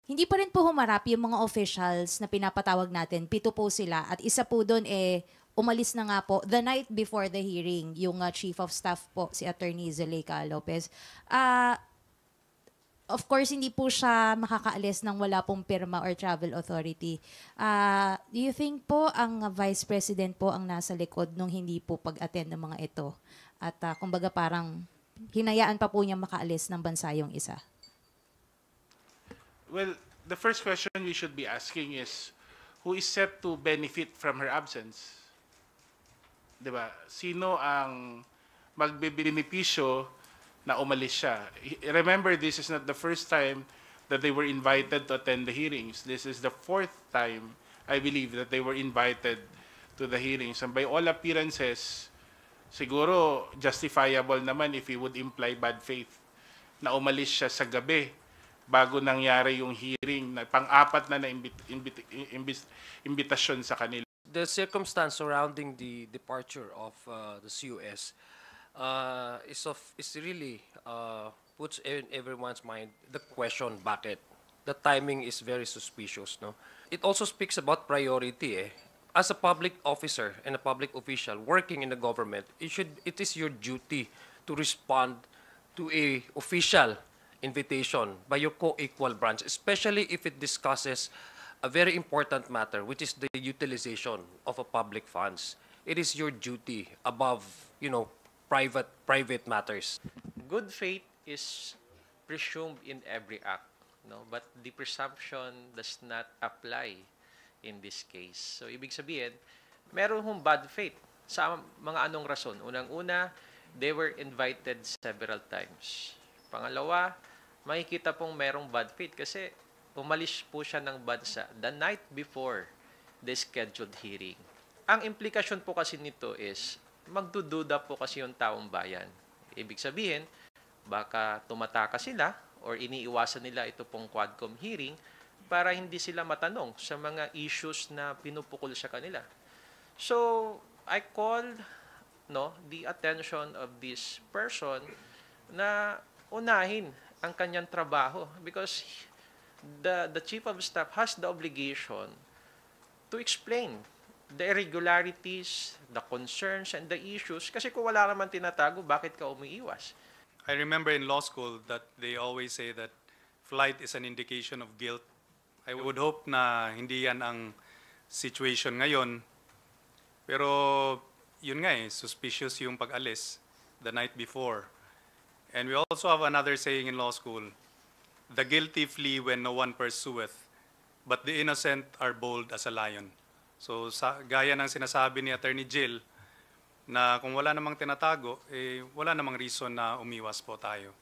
Hindi pa rin po humarap yung mga officials na pinapatawag natin. 7 po sila at isa po doon umalis na nga po the night before the hearing yung Chief of Staff po si Attorney Zuleika Lopez. Of course, hindi po siya makakaalis nang wala pong pirma or travel authority. Do you think po ang Vice President po ang nasa likod nung hindi po pag-attend ng mga ito? At kumbaga parang hinayaan pa po niya makaalis ng bansa yung isa? Well, the first question we should be asking is, who is set to benefit from her absence? Diba? Sino ang magbebenepisyo na umalis siya? Remember, this is not the first time that they were invited to attend the hearings. This is the 4th time, I believe, that they were invited to the hearings. And by all appearances, siguro justifiable naman if he would imply bad faith na umalis siya sa gabi bago nangyari yung hearing na pang-apat na imbitasyon sa kanila. The circumstance surrounding the departure of the CUS is really puts in everyone's mind the question bakit. The timing is very suspicious, no? It also speaks about priority. As a public officer and a public official working in the government, it is your duty to respond to a official invitation by your co-equal branch, especially if it discusses a very important matter, which is the utilization of a public funds. It is your duty above, private matters. Good faith is presumed in every act, no? But the presumption does not apply in this case. So, ibig sabihin, meron hong bad faith sa mga anong rason. Unang-una, they were invited several times. Pangalawa, makikita pong merong bad faith kasi umalis po siya ng bansa the night before the scheduled hearing. Ang implikasyon po kasi nito is magdududa po kasi yung taong bayan. Ibig sabihin, baka tumataka sila or iniiwasan nila ito pong Quadcom hearing para hindi sila matanong sa mga issues na pinupukol sa kanila. So, I call the attention of this person na unahin ang kanyang trabaho because the Chief of Staff has the obligation to explain the irregularities, the concerns, and the issues. Kasi kung wala naman tinatago, bakit ka umiiwas? I remember in law school that they always say that flight is an indication of guilt. I would hope na hindi yan ang situation ngayon. Pero yun nga suspicious yung pag-alis the night before. And we also have another saying in law school, the guilty flee when no one pursueth, but the innocent are bold as a lion. So gaya ng sinasabi ni Attorney Jill, na kung wala namang tinatago, wala namang reason na umiwas po tayo.